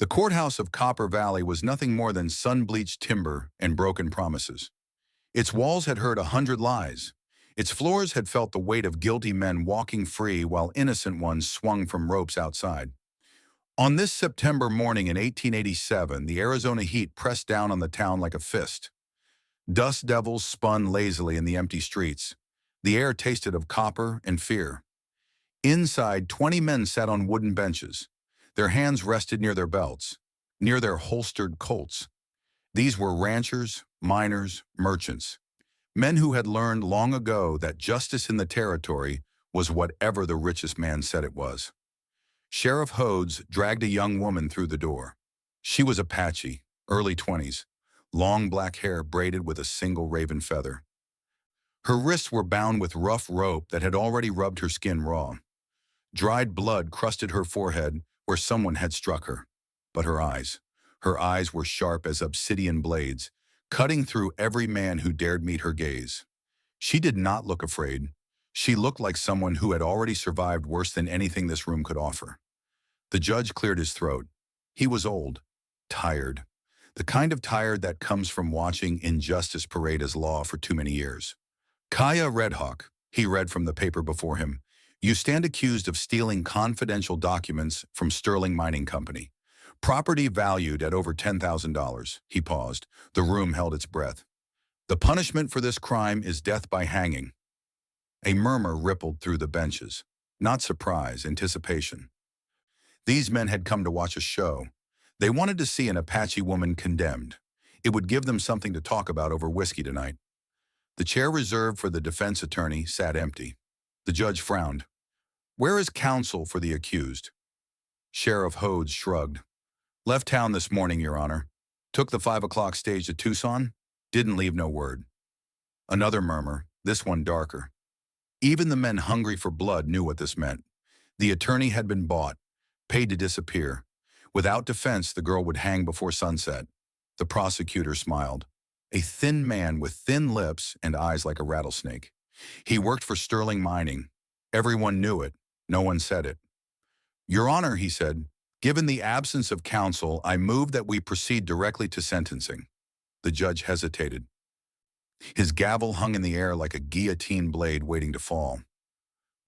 The courthouse of Copper Valley was nothing more than sun-bleached timber and broken promises. Its walls had heard 100 lies. Its floors had felt the weight of guilty men walking free while innocent ones swung from ropes outside. On this September morning in 1887, the Arizona heat pressed down on the town like a fist. Dust devils spun lazily in the empty streets. The air tasted of copper and fear. Inside, 20 men sat on wooden benches. Their hands rested near their belts, near their holstered Colts. These were ranchers, miners, merchants, men who had learned long ago that justice in the territory was whatever the richest man said it was. Sheriff Hodes dragged a young woman through the door. She was Apache, early 20s, long black hair braided with a single raven feather. Her wrists were bound with rough rope that had already rubbed her skin raw. Dried blood crusted her forehead where someone had struck her. But her eyes were sharp as obsidian blades, cutting through every man who dared meet her gaze. She did not look afraid. She looked like someone who had already survived worse than anything this room could offer. The judge cleared his throat. He was old, tired, the kind of tired that comes from watching injustice parade as law for too many years. Kaya Redhawk, he read from the paper before him, you stand accused of stealing confidential documents from Sterling Mining Company. Property valued at over $10,000. He paused. The room held its breath. The punishment for this crime is death by hanging. A murmur rippled through the benches. Not surprise, anticipation. These men had come to watch a show. They wanted to see an Apache woman condemned. It would give them something to talk about over whiskey tonight. The chair reserved for the defense attorney sat empty. The judge frowned. Where is counsel for the accused? Sheriff Hodes shrugged. Left town this morning, Your Honor. Took the 5 o'clock stage to Tucson. Didn't leave no word. Another murmur, this one darker. Even the men hungry for blood knew what this meant. The attorney had been bought, paid to disappear. Without defense, the girl would hang before sunset. The prosecutor smiled. A thin man with thin lips and eyes like a rattlesnake. He worked for Sterling Mining. Everyone knew it. No one said it. Your Honor, he said, given the absence of counsel, I move that we proceed directly to sentencing. The judge hesitated. His gavel hung in the air like a guillotine blade waiting to fall.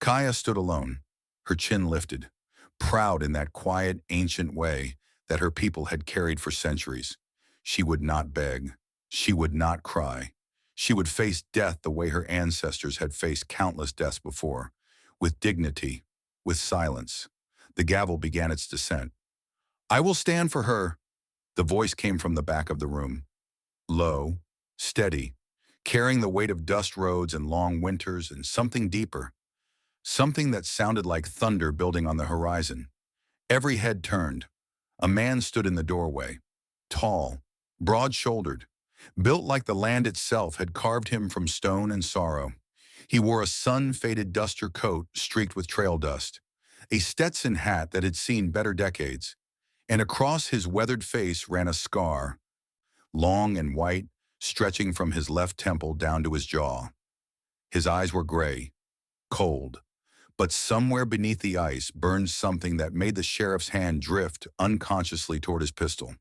Kaya stood alone, her chin lifted, proud in that quiet, ancient way that her people had carried for centuries. She would not beg. She would not cry. She would face death the way her ancestors had faced countless deaths before, with dignity, with silence. The gavel began its descent. I will stand for her. The voice came from the back of the room. Low, steady, carrying the weight of dust roads and long winters and something deeper, something that sounded like thunder building on the horizon. Every head turned. A man stood in the doorway, tall, broad-shouldered, built like the land itself had carved him from stone and sorrow. He wore a sun-faded duster coat streaked with trail dust, a Stetson hat that had seen better decades, and across his weathered face ran a scar, long and white, stretching from his left temple down to his jaw. His eyes were gray, cold, but somewhere beneath the ice burned something that made the sheriff's hand drift unconsciously toward his pistol.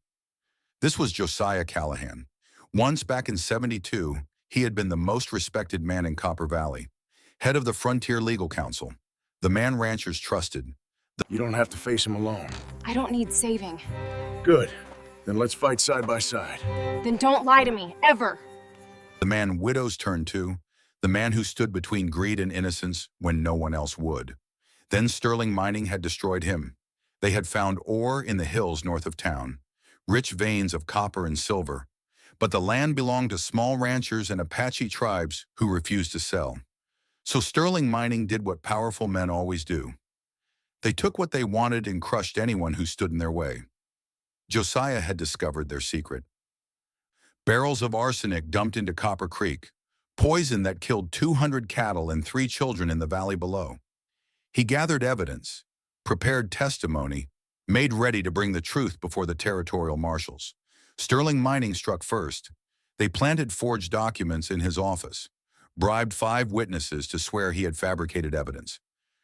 This was Josiah Callahan. Once back in '72, he had been the most respected man in Copper Valley, head of the Frontier Legal Council, the man ranchers trusted. You don't have to face him alone. I don't need saving. Good. Then let's fight side by side. Then don't lie to me, ever. The man widows turned to, the man who stood between greed and innocence when no one else would. Then Sterling Mining had destroyed him. They had found ore in the hills north of town, rich veins of copper and silver, but the land belonged to small ranchers and Apache tribes who refused to sell. So Sterling Mining did what powerful men always do. They took what they wanted and crushed anyone who stood in their way. Josiah had discovered their secret. Barrels of arsenic dumped into Copper Creek, poison that killed 200 cattle and 3 children in the valley below. He gathered evidence, prepared testimony, made ready to bring the truth before the territorial marshals. Sterling Mining struck first. They planted forged documents in his office, bribed 5 witnesses to swear he had fabricated evidence.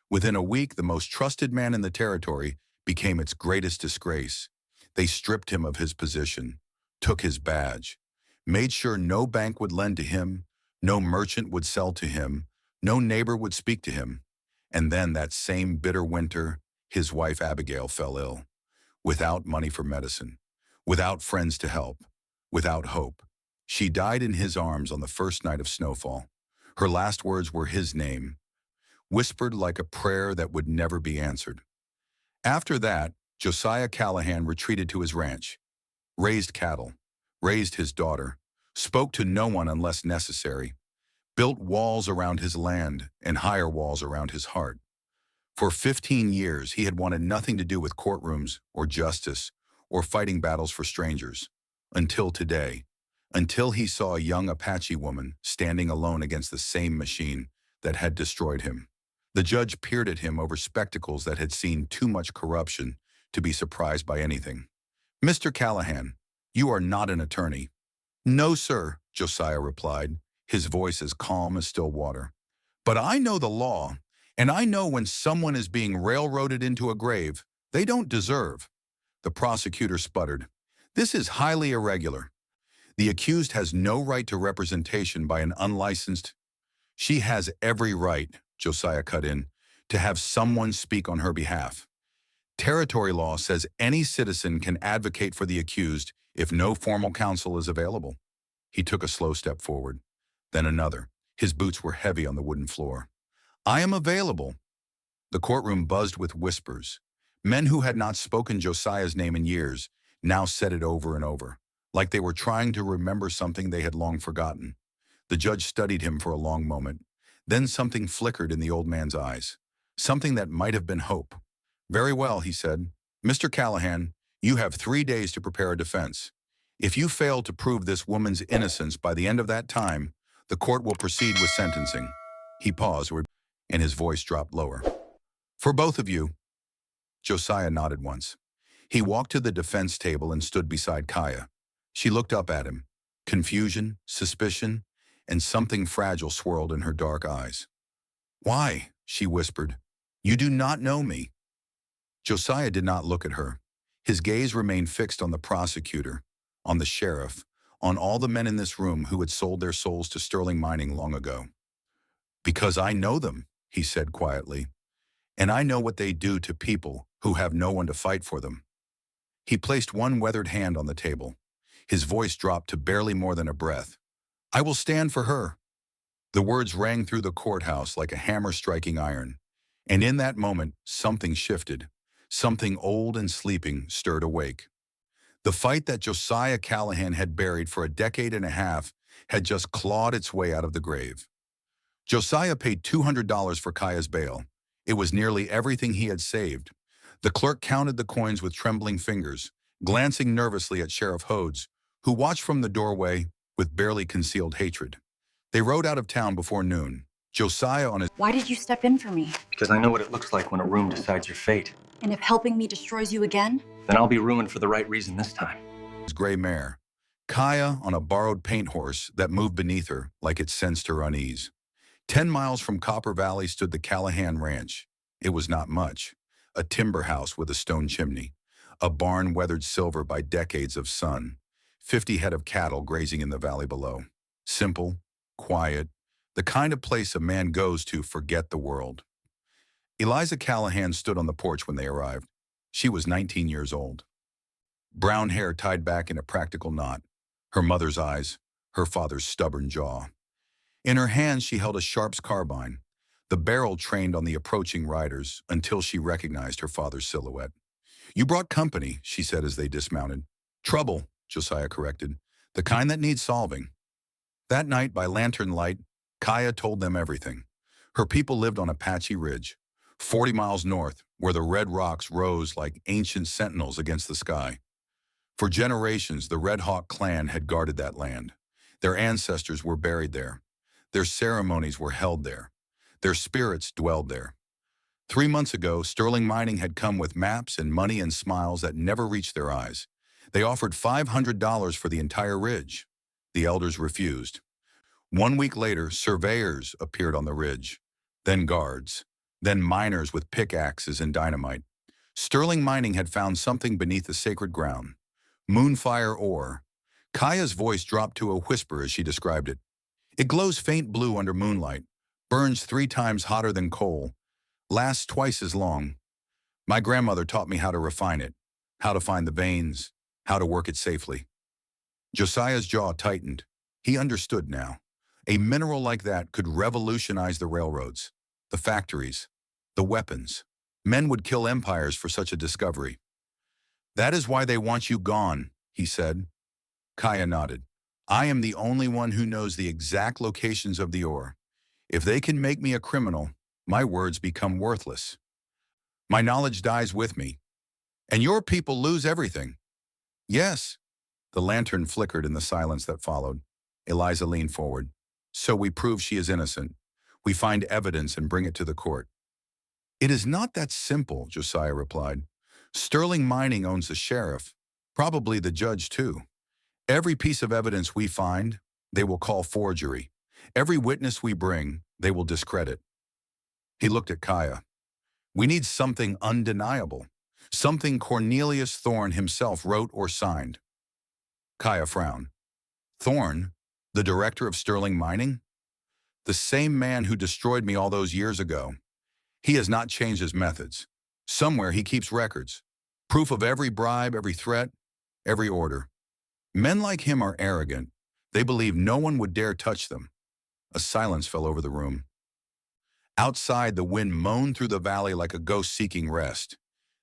Within a week, the most trusted man in the territory became its greatest disgrace. They stripped him of his position, took his badge, made sure no bank would lend to him, no merchant would sell to him, no neighbor would speak to him. And then that same bitter winter, his wife Abigail fell ill, without money for medicine, without friends to help, without hope. She died in his arms on the first night of snowfall. Her last words were his name, whispered like a prayer that would never be answered. After that, Josiah Callahan retreated to his ranch, raised cattle, raised his daughter, spoke to no one unless necessary, built walls around his land and higher walls around his heart. For 15 years, he had wanted nothing to do with courtrooms or justice or fighting battles for strangers. Until today, until he saw a young Apache woman standing alone against the same machine that had destroyed him. The judge peered at him over spectacles that had seen too much corruption to be surprised by anything. "Mr. Callahan, you are not an attorney." "No, sir," Josiah replied, his voice as calm as still water. "But I know the law, and I know when someone is being railroaded into a grave they don't deserve." The prosecutor sputtered. "This is highly irregular. The accused has no right to representation by an unlicensed—" "She has every right," Josiah cut in, "to have someone speak on her behalf. Territory law says any citizen can advocate for the accused if no formal counsel is available." He took a slow step forward, then another. His boots were heavy on the wooden floor. "I am available." The courtroom buzzed with whispers. Men who had not spoken Josiah's name in years now said it over and over, like they were trying to remember something they had long forgotten. The judge studied him for a long moment. Then something flickered in the old man's eyes, something that might have been hope. "Very well," he said. "Mr. Callahan, you have 3 days to prepare a defense. If you fail to prove this woman's innocence by the end of that time, the court will proceed with sentencing." He paused, and his voice dropped lower. "For both of you." Josiah nodded once. He walked to the defense table and stood beside Kaya. She looked up at him. Confusion, suspicion, and something fragile swirled in her dark eyes. "Why?" she whispered. "You do not know me." Josiah did not look at her. His gaze remained fixed on the prosecutor, on the sheriff, on all the men in this room who had sold their souls to Sterling Mining long ago. "Because I know them," he said quietly, "and I know what they do to people who have no one to fight for them." He placed one weathered hand on the table. His voice dropped to barely more than a breath. "I will stand for her." The words rang through the courthouse like a hammer striking iron. And in that moment, something shifted. Something old and sleeping stirred awake. The fight that Josiah Callahan had buried for a decade and a half had just clawed its way out of the grave. Josiah paid $200 for Kaya's bail. It was nearly everything he had saved. The clerk counted the coins with trembling fingers, glancing nervously at Sheriff Hodes, who watched from the doorway with barely concealed hatred. They rode out of town before noon. Josiah on his Why did you step in for me? Because I know what it looks like when a room decides your fate. And if helping me destroys you again? Then I'll be ruined for the right reason this time. gray mare, Kaya on a borrowed paint horse that moved beneath her like it sensed her unease. 10 miles from Copper Valley stood the Callahan Ranch. It was not much. A timber house with a stone chimney, a barn weathered silver by decades of sun, 50 head of cattle grazing in the valley below. Simple, quiet, the kind of place a man goes to forget the world. Eliza Callahan stood on the porch when they arrived. She was 19 years old. Brown hair tied back in a practical knot, her mother's eyes, her father's stubborn jaw. In her hands she held a Sharp's carbine, the barrel trained on the approaching riders until she recognized her father's silhouette. "You brought company," she said as they dismounted. "Trouble," Josiah corrected, "the kind that needs solving." That night, by lantern light, Kaya told them everything. Her people lived on Apache Ridge, 40 miles north, where the red rocks rose like ancient sentinels against the sky. For generations, the Red Hawk clan had guarded that land. Their ancestors were buried there. Their ceremonies were held there. Their spirits dwelled there. 3 months ago, Sterling Mining had come with maps and money and smiles that never reached their eyes. They offered $500 for the entire ridge. The elders refused. 1 week later, surveyors appeared on the ridge, then guards, then miners with pickaxes and dynamite. Sterling Mining had found something beneath the sacred ground. Moonfire ore. Kaya's voice dropped to a whisper as she described it. It glows faint blue under moonlight, burns 3 times hotter than coal, lasts twice as long. My grandmother taught me how to refine it, how to find the veins, how to work it safely. Josiah's jaw tightened. He understood now. A mineral like that could revolutionize the railroads, the factories, the weapons. Men would kill empires for such a discovery. That is why they want you gone, he said. Kaya nodded. I am the only one who knows the exact locations of the ore. If they can make me a criminal, my words become worthless. My knowledge dies with me. And your people lose everything. Yes. The lantern flickered in the silence that followed. Eliza leaned forward. So we prove she is innocent. We find evidence and bring it to the court. It is not that simple, Josiah replied. Sterling Mining owns the sheriff, probably the judge too. Every piece of evidence we find, they will call forgery. Every witness we bring, they will discredit. He looked at Kaya. We need something undeniable, something Cornelius Thorne himself wrote or signed. Kaya frowned. Thorne, the director of Sterling Mining? The same man who destroyed me all those years ago. He has not changed his methods. Somewhere he keeps records, proof of every bribe, every threat, every order. Men like him are arrogant. They believe no one would dare touch them. A silence fell over the room. Outside, the wind moaned through the valley like a ghost seeking rest.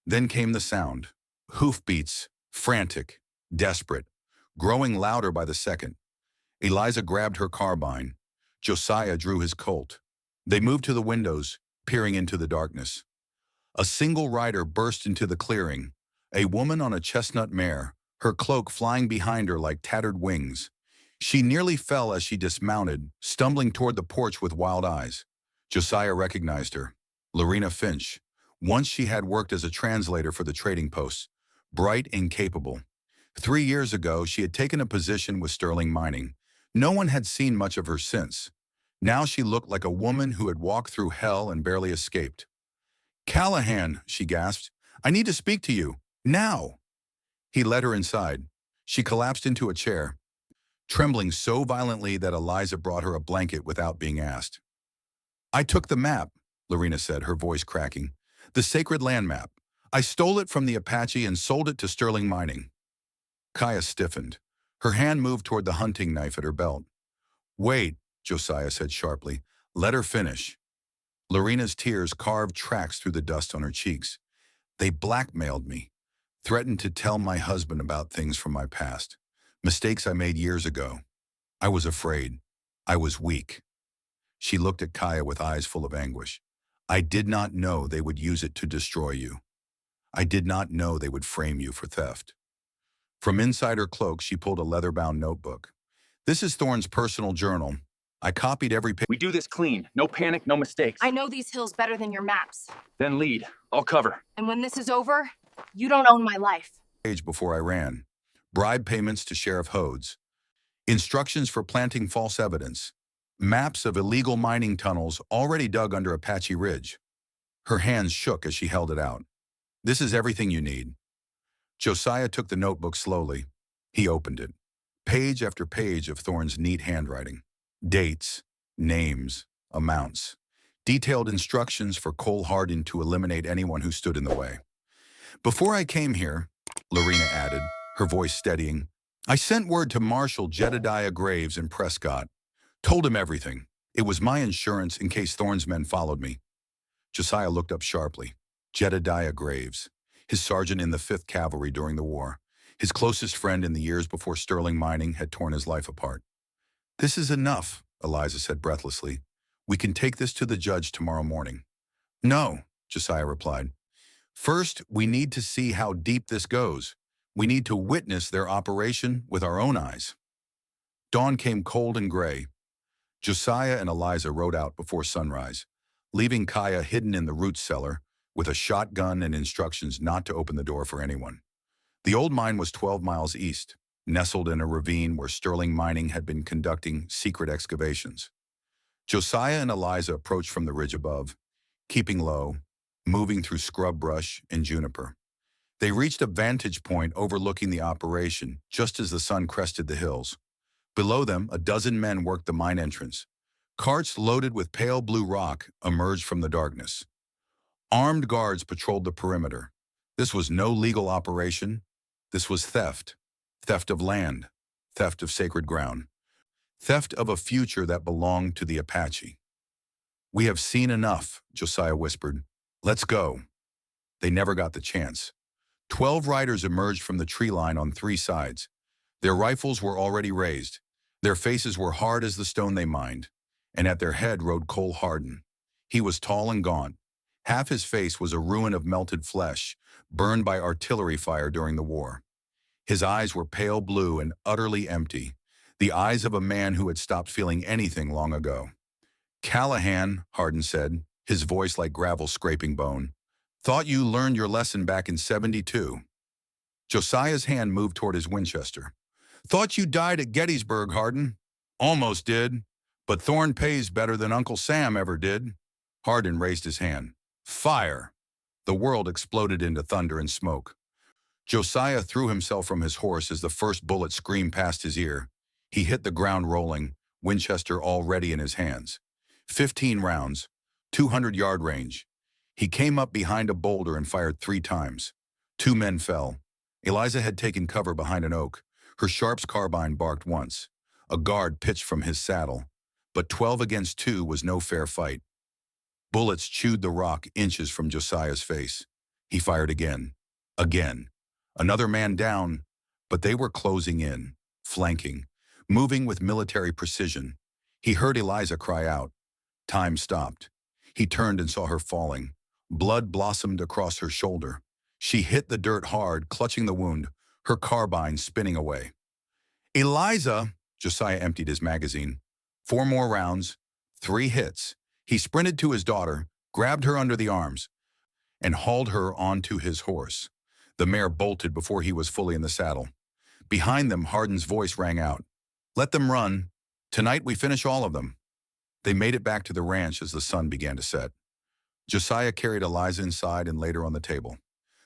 Then came the sound. Hoofbeats, frantic, desperate, growing louder by the second. Eliza grabbed her carbine. Josiah drew his Colt. They moved to the windows, peering into the darkness. A single rider burst into the clearing, a woman on a chestnut mare, her cloak flying behind her like tattered wings. She nearly fell as she dismounted, stumbling toward the porch with wild eyes. Josiah recognized her. Lorena Finch. Once she had worked as a translator for the trading posts, bright and capable. 3 years ago, she had taken a position with Sterling Mining. No one had seen much of her since. Now she looked like a woman who had walked through hell and barely escaped. Callahan, she gasped. I need to speak to you. Now. He led her inside. She collapsed into a chair, trembling so violently that Eliza brought her a blanket without being asked. I took the map, Lorena said, her voice cracking. The sacred land map. I stole it from the Apache and sold it to Sterling Mining. Kaya stiffened. Her hand moved toward the hunting knife at her belt. Wait, Josiah said sharply. Let her finish. Lorena's tears carved tracks through the dust on her cheeks. They blackmailed me, threatened to tell my husband about things from my past, mistakes I made years ago. I was afraid. I was weak. She looked at Kaya with eyes full of anguish. I did not know they would use it to destroy you. I did not know they would frame you for theft. From inside her cloak, she pulled a leather-bound notebook. This is Thorne's personal journal. I copied every page. We do this clean. No panic, no mistakes. I know these hills better than your maps. Then lead. I'll cover. And when this is over, you don't own my life. Before I ran. Bribe payments to Sheriff Hodes. Instructions for planting false evidence. Maps of illegal mining tunnels already dug under Apache Ridge. Her hands shook as she held it out. This is everything you need. Josiah took the notebook slowly. He opened it. Page after page of Thorne's neat handwriting. Dates, names, amounts. Detailed instructions for Cole Hardin to eliminate anyone who stood in the way. Before I came here, Lorena added, her voice steadying, I sent word to Marshal Jedediah Graves in Prescott. Told him everything. It was my insurance in case Thorne's men followed me. Josiah looked up sharply. Jedediah Graves, his sergeant in the 5th Cavalry during the war, his closest friend in the years before Sterling Mining had torn his life apart. This is enough, Eliza said breathlessly. We can take this to the judge tomorrow morning. No, Josiah replied. First, we need to see how deep this goes. We need to witness their operation with our own eyes. Dawn came cold and gray. Josiah and Eliza rode out before sunrise, leaving Kaya hidden in the root cellar with a shotgun and instructions not to open the door for anyone. The old mine was 12 miles east, nestled in a ravine where Sterling Mining had been conducting secret excavations. Josiah and Eliza approached from the ridge above, keeping low, moving through scrub brush and juniper. They reached a vantage point overlooking the operation just as the sun crested the hills. Below them, a dozen men worked the mine entrance. Carts loaded with pale blue rock emerged from the darkness. Armed guards patrolled the perimeter. This was no legal operation. This was theft. Theft of land. Theft of sacred ground. Theft of a future that belonged to the Apache. "We have seen enough," Josiah whispered. "Let's go." They never got the chance. 12 riders emerged from the tree line on three sides. Their rifles were already raised. Their faces were hard as the stone they mined. And at their head rode Cole Hardin. He was tall and gaunt. Half his face was a ruin of melted flesh, burned by artillery fire during the war. His eyes were pale blue and utterly empty, the eyes of a man who had stopped feeling anything long ago. "Callahan," Hardin said, his voice like gravel scraping bone. "Thought you learned your lesson back in '72. Josiah's hand moved toward his Winchester. "Thought you died at Gettysburg, Hardin." "Almost did, but Thorne pays better than Uncle Sam ever did." Hardin raised his hand. "Fire!" The world exploded into thunder and smoke. Josiah threw himself from his horse as the first bullet screamed past his ear. He hit the ground rolling, Winchester already in his hands. 15 rounds, 200-yard range. He came up behind a boulder and fired 3 times. 2 men fell. Eliza had taken cover behind an oak. Her Sharps carbine barked once. A guard pitched from his saddle. But 12 against 2 was no fair fight. Bullets chewed the rock inches from Josiah's face. He fired again. Again. Another man down, but they were closing in, flanking, moving with military precision. He heard Eliza cry out. Time stopped. He turned and saw her falling. Blood blossomed across her shoulder. She hit the dirt hard, clutching the wound, her carbine spinning away. "Eliza!" Josiah emptied his magazine. 4 more rounds, 3 hits. He sprinted to his daughter, grabbed her under the arms, and hauled her onto his horse. The mare bolted before he was fully in the saddle. Behind them, Hardin's voice rang out. "Let them run. Tonight we finish all of them." They made it back to the ranch as the sun began to set. Josiah carried Eliza inside and laid her on the table.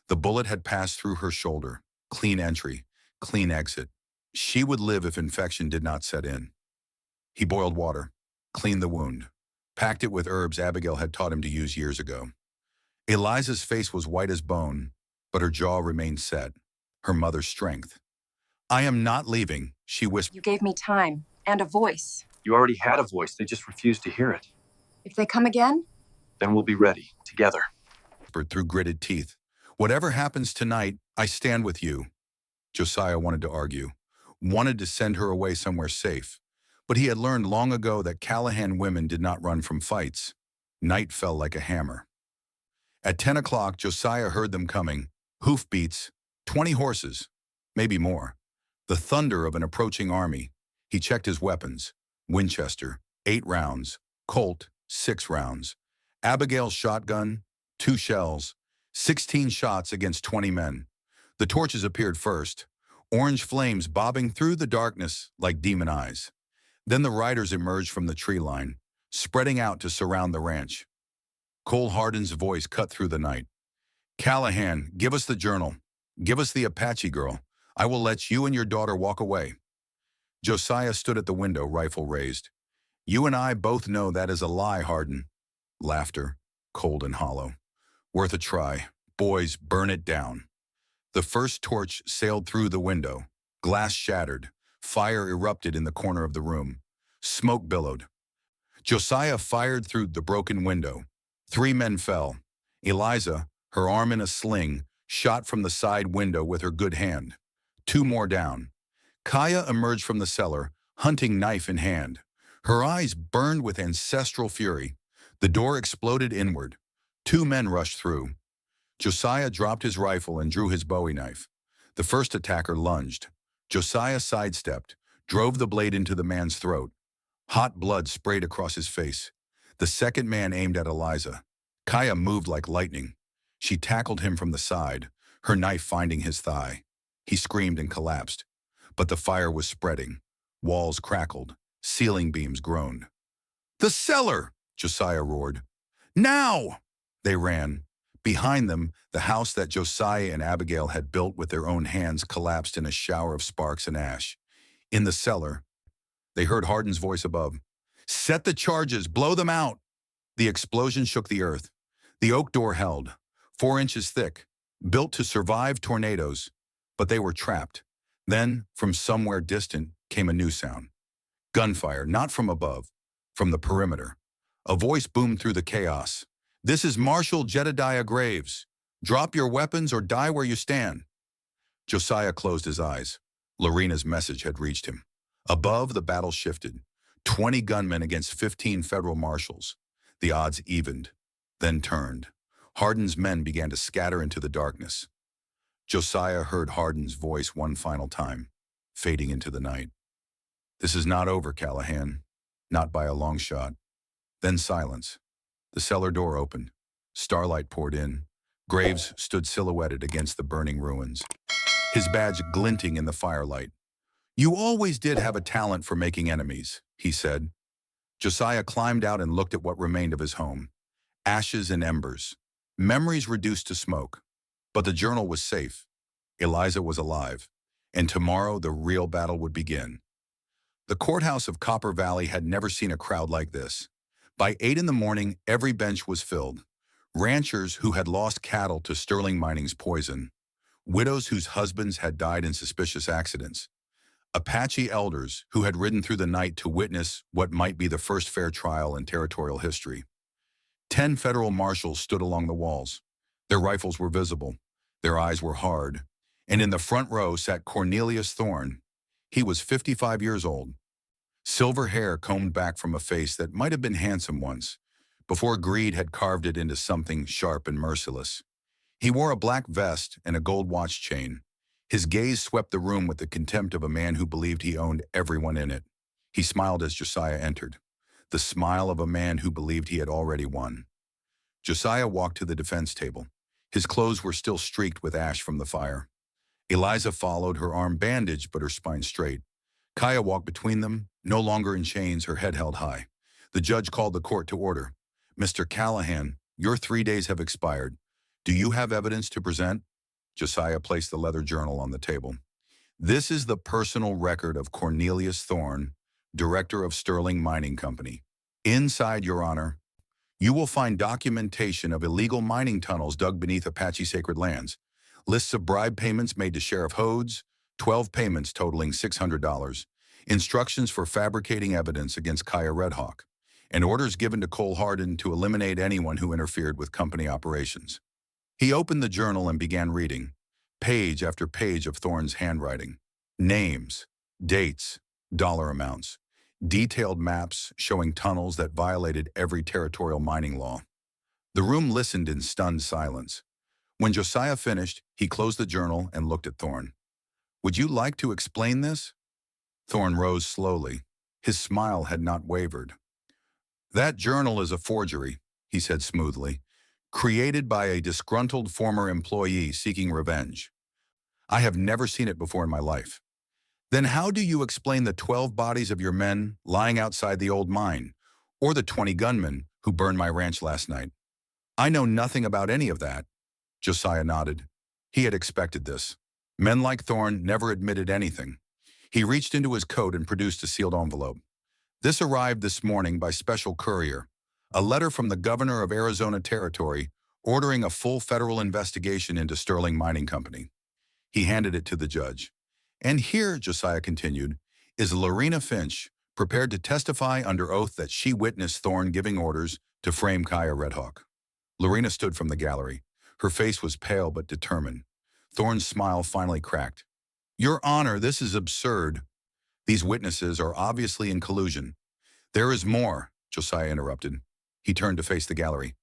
The bullet had passed through her shoulder. Clean entry, clean exit. She would live if infection did not set in. He boiled water, cleaned the wound, packed it with herbs Abigail had taught him to use years ago. Eliza's face was white as bone, but her jaw remained set, her mother's strength. "I am not leaving," she whispered. You gave me time and a voice. You already had a voice. They just refused to hear it. If they come again, Then we'll be ready, together. Through gritted teeth. "Whatever happens tonight, I stand with you." Josiah wanted to argue, wanted to send her away somewhere safe. But he had learned long ago that Callahan women did not run from fights. Night fell like a hammer. At 10 o'clock, Josiah heard them coming. Hoofbeats, 20 horses, maybe more. The thunder of an approaching army. He checked his weapons. Winchester, 8 rounds. Colt, 6 rounds. Abigail's shotgun, 2 shells. 16 shots against 20 men. The torches appeared first, orange flames bobbing through the darkness like demon eyes. Then the riders emerged from the tree line, spreading out to surround the ranch. Cole Hardin's voice cut through the night. "Callahan, give us the journal. Give us the Apache girl. I will let you and your daughter walk away." Josiah stood at the window, rifle raised. "You and I both know that is a lie, Hardin." Laughter, cold and hollow. "Worth a try. Boys, burn it down." The first torch sailed through the window. Glass shattered. Fire erupted in the corner of the room. Smoke billowed. Josiah fired through the broken window. 3 men fell. Eliza, her arm in a sling, shot from the side window with her good hand. 2 more down. Kaya emerged from the cellar, hunting knife in hand. Her eyes burned with ancestral fury. The door exploded inward. 2 men rushed through. Josiah dropped his rifle and drew his Bowie knife. The first attacker lunged. Josiah sidestepped, drove the blade into the man's throat. Hot blood sprayed across his face. The second man aimed at Eliza. Kaya moved like lightning. She tackled him from the side, her knife finding his thigh. He screamed and collapsed. But the fire was spreading. Walls crackled. Ceiling beams groaned. "The cellar!" Josiah roared. "Now!" They ran. Behind them, the house that Josiah and Abigail had built with their own hands collapsed in a shower of sparks and ash. In the cellar, they heard Hardin's voice above. "Set the charges! Blow them out!" The explosion shook the earth. The oak door held, 4 inches thick, built to survive tornadoes, but they were trapped. Then, from somewhere distant, came a new sound. Gunfire, not from above, from the perimeter. A voice boomed through the chaos. "This is Marshal Jedediah Graves. Drop your weapons or die where you stand." Josiah closed his eyes. Lorena's message had reached him. Above, the battle shifted. 20 gunmen against 15 federal marshals. The odds evened, then turned. Hardin's men began to scatter into the darkness. Josiah heard Hardin's voice one final time, fading into the night. "This is not over, Callahan. Not by a long shot." Then silence. The cellar door opened. Starlight poured in. Graves stood silhouetted against the burning ruins, his badge glinting in the firelight. "You always did have a talent for making enemies," he said. Josiah climbed out and looked at what remained of his home. Ashes and embers. Memories reduced to smoke. But the journal was safe. Eliza was alive. And tomorrow the real battle would begin. The courthouse of Copper Valley had never seen a crowd like this. By 8 in the morning, every bench was filled. Ranchers who had lost cattle to Sterling Mining's poison. Widows whose husbands had died in suspicious accidents. Apache elders who had ridden through the night to witness what might be the first fair trial in territorial history. 10 federal marshals stood along the walls. Their rifles were visible. Their eyes were hard. And in the front row sat Cornelius Thorne. He was 55 years old. Silver hair combed back from a face that might have been handsome once, before greed had carved it into something sharp and merciless. He wore a black vest and a gold watch chain. His gaze swept the room with the contempt of a man who believed he owned everyone in it. He smiled as Josiah entered, the smile of a man who believed he had already won. Josiah walked to the defense table. His clothes were still streaked with ash from the fire. Eliza followed, her arm bandaged but her spine straight. Kaya walked between them, no longer in chains, her head held high. The judge called the court to order. "Mr. Callahan, your 3 days have expired. Do you have evidence to present?" Josiah placed the leather journal on the table. "This is the personal record of Cornelius Thorne, director of Sterling Mining Company. Inside, Your Honor, you will find documentation of illegal mining tunnels dug beneath Apache sacred lands, lists of bribe payments made to Sheriff Hodes, 12 payments totaling $600, instructions for fabricating evidence against Kaya Redhawk, and orders given to Cole Hardin to eliminate anyone who interfered with company operations." He opened the journal and began reading, page after page of Thorne's handwriting. Names, dates, dollar amounts, detailed maps showing tunnels that violated every territorial mining law. The room listened in stunned silence. When Josiah finished, he closed the journal and looked at Thorne. "Would you like to explain this?" Thorne rose slowly. His smile had not wavered. "That journal is a forgery," he said smoothly, "created by a disgruntled former employee seeking revenge. I have never seen it before in my life." "Then how do you explain the 12 bodies of your men lying outside the old mine, or the 20 gunmen who burned my ranch last night?" "I know nothing about any of that." Josiah nodded. He had expected this. Men like Thorne never admitted anything. He reached into his coat and produced a sealed envelope. "This arrived this morning by special courier. A letter from the governor of Arizona Territory ordering a full federal investigation into Sterling Mining Company." He handed it to the judge. "And here," Josiah continued, "is Lorena Finch, prepared to testify under oath that she witnessed Thorne giving orders to frame Kaya Redhawk." Lorena stood from the gallery. Her face was pale but determined. Thorne's smile finally cracked. "Your Honor, this is absurd. These witnesses are obviously in collusion." "There is more," Josiah interrupted. He turned to face the gallery.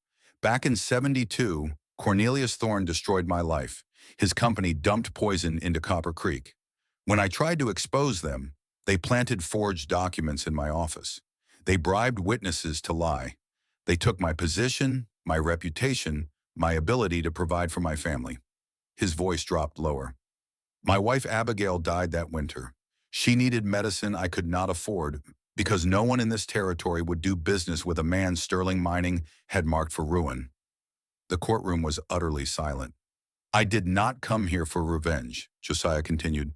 "Back in '72, Cornelius Thorne destroyed my life. His company dumped poison into Copper Creek. When I tried to expose them, they planted forged documents in my office. They bribed witnesses to lie. They took my position, my reputation, my ability to provide for my family." His voice dropped lower. "My wife Abigail died that winter. She needed medicine I could not afford because no one in this territory would do business with a man Sterling Mining had marked for ruin. The courtroom was utterly silent. I did not come here for revenge, Josiah continued.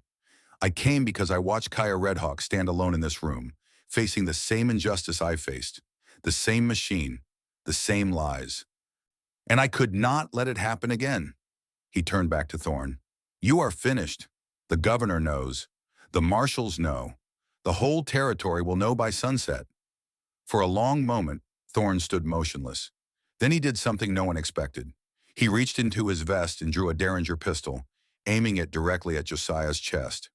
I came because I watched Kaya Redhawk stand alone in this room, facing the same injustice I faced, the same machine, the same lies. And I could not let it happen again. He turned back to Thorne. You are finished. The governor knows. The marshals know. The whole territory will know by sunset. For a long moment, Thorne stood motionless. Then he did something no one expected. He reached into his vest and drew a Derringer pistol, aiming it directly at Josiah's chest.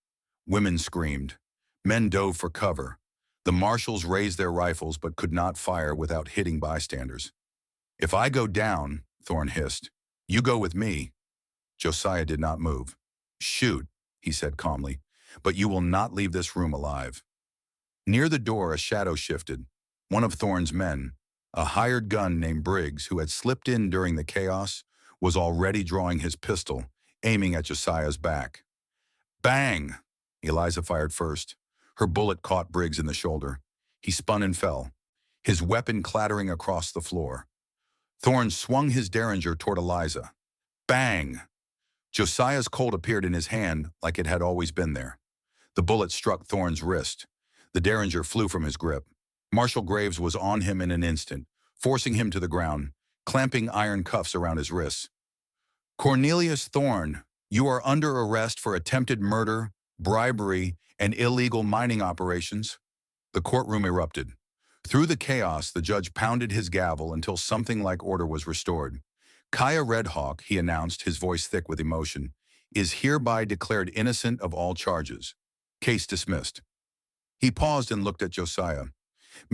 Women screamed. Men dove for cover. The marshals raised their rifles but could not fire without hitting bystanders. If I go down, Thorne hissed, you go with me. Josiah did not move. Shoot, he said calmly, but you will not leave this room alive. Near the door, a shadow shifted. One of Thorne's men, a hired gun named Briggs, who had slipped in during the chaos, was already drawing his pistol, aiming at Josiah's back. Bang! Eliza fired first. Her bullet caught Briggs in the shoulder. He spun and fell, his weapon clattering across the floor. Thorne swung his Derringer toward Eliza. Bang! Josiah's Colt appeared in his hand like it had always been there. The bullet struck Thorne's wrist. The Derringer flew from his grip. Marshal Graves was on him in an instant, forcing him to the ground, clamping iron cuffs around his wrists. Cornelius Thorne, you are under arrest for attempted murder, bribery, and illegal mining operations. The courtroom erupted. Through the chaos, the judge pounded his gavel until something like order was restored. Kaya Redhawk, he announced, his voice thick with emotion, is hereby declared innocent of all charges. Case dismissed. He paused and looked at Josiah.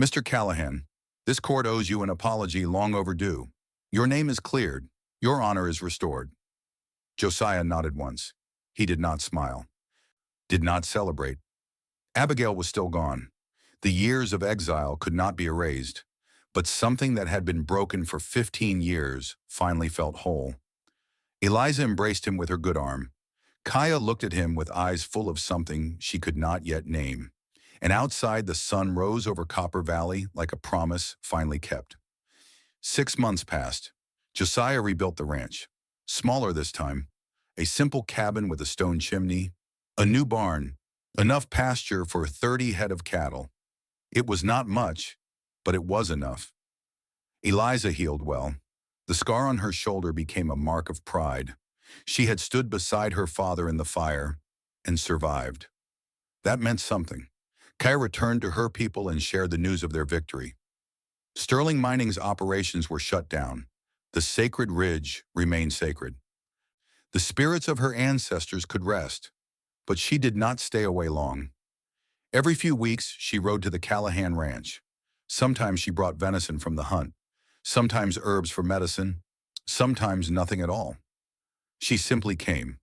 Mr. Callahan, this court owes you an apology long overdue. Your name is cleared. Your honor is restored. Josiah nodded once. He did not smile. Did not celebrate. Abigail was still gone. The years of exile could not be erased, but something that had been broken for 15 years finally felt whole. Eliza embraced him with her good arm. Kaya looked at him with eyes full of something she could not yet name. And outside, the sun rose over Copper Valley like a promise finally kept. 6 months passed. Josiah rebuilt the ranch. Smaller this time. A simple cabin with a stone chimney. A new barn. Enough pasture for 30 head of cattle. It was not much, but it was enough. Eliza healed well. The scar on her shoulder became a mark of pride. She had stood beside her father in the fire and survived. That meant something. Kaya returned to her people and shared the news of their victory. Sterling Mining's operations were shut down. The sacred ridge remained sacred. The spirits of her ancestors could rest, but she did not stay away long. Every few weeks, she rode to the Callahan ranch. Sometimes she brought venison from the hunt, sometimes herbs for medicine, sometimes nothing at all. She simply came.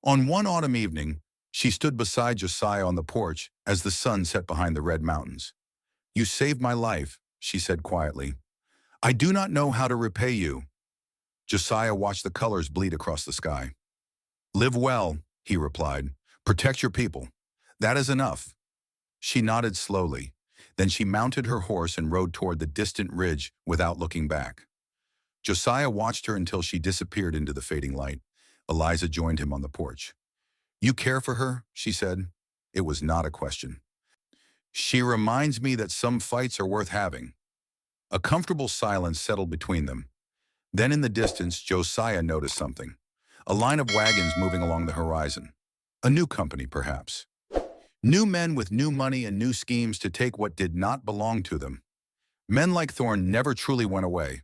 On one autumn evening, she stood beside Josiah on the porch as the sun set behind the red mountains. You saved my life, she said quietly. I do not know how to repay you. Josiah watched the colors bleed across the sky. Live well, he replied. Protect your people. That is enough. She nodded slowly. Then she mounted her horse and rode toward the distant ridge without looking back. Josiah watched her until she disappeared into the fading light. Eliza joined him on the porch. You care for her? She said. It was not a question. She reminds me that some fights are worth having. A comfortable silence settled between them. Then in the distance, Josiah noticed something. A line of wagons moving along the horizon. A new company, perhaps. New men with new money and new schemes to take what did not belong to them. Men like Thorne never truly went away.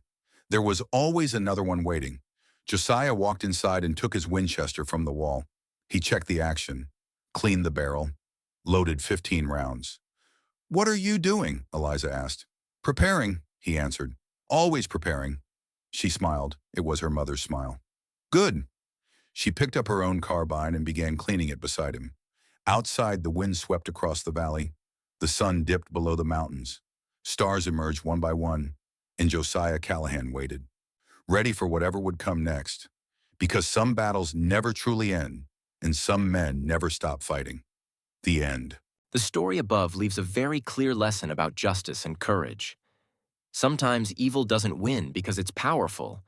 There was always another one waiting. Josiah walked inside and took his Winchester from the wall. He checked the action, cleaned the barrel, loaded 15 rounds. What are you doing? Eliza asked. Preparing, he answered. Always preparing. She smiled. It was her mother's smile. Good. She picked up her own carbine and began cleaning it beside him. Outside, the wind swept across the valley. The sun dipped below the mountains. Stars emerged one by one, and Josiah Callahan waited, ready for whatever would come next. Because some battles never truly end, and some men never stop fighting. The end. The story above leaves a very clear lesson about justice and courage. Sometimes evil doesn't win because it's powerful,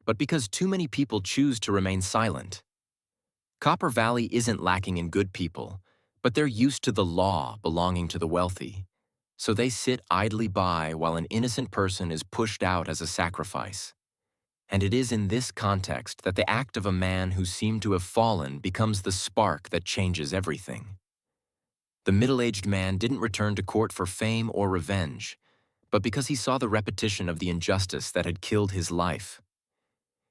but because too many people choose to remain silent. Copper Valley isn't lacking in good people, but they're used to the law belonging to the wealthy, so they sit idly by while an innocent person is pushed out as a sacrifice. And it is in this context that the act of a man who seemed to have fallen becomes the spark that changes everything. The middle-aged man didn't return to court for fame or revenge, but because he saw the repetition of the injustice that had killed his life.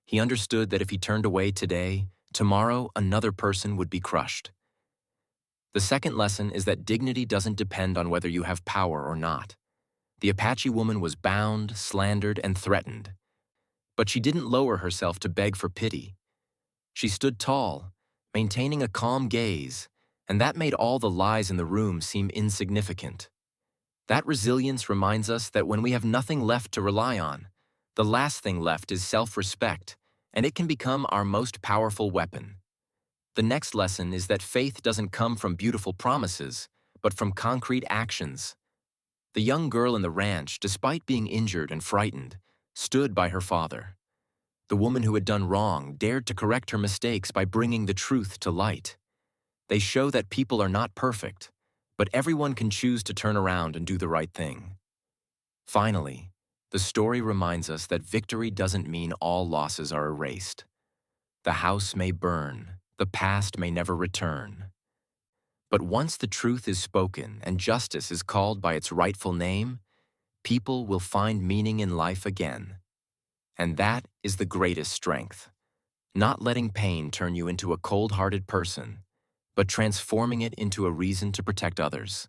He understood that if he turned away today, tomorrow another person would be crushed. The second lesson is that dignity doesn't depend on whether you have power or not. The Apache woman was bound, slandered, and threatened. But she didn't lower herself to beg for pity. She stood tall, maintaining a calm gaze, and that made all the lies in the room seem insignificant. That resilience reminds us that when we have nothing left to rely on, the last thing left is self-respect, and it can become our most powerful weapon. The next lesson is that faith doesn't come from beautiful promises, but from concrete actions. The young girl in the ranch, despite being injured and frightened, stood by her father. The woman who had done wrong dared to correct her mistakes by bringing the truth to light. They show that people are not perfect, but everyone can choose to turn around and do the right thing. Finally, the story reminds us that victory doesn't mean all losses are erased. The house may burn, the past may never return. But once the truth is spoken and justice is called by its rightful name, people will find meaning in life again. And that is the greatest strength. Not letting pain turn you into a cold-hearted person, but transforming it into a reason to protect others.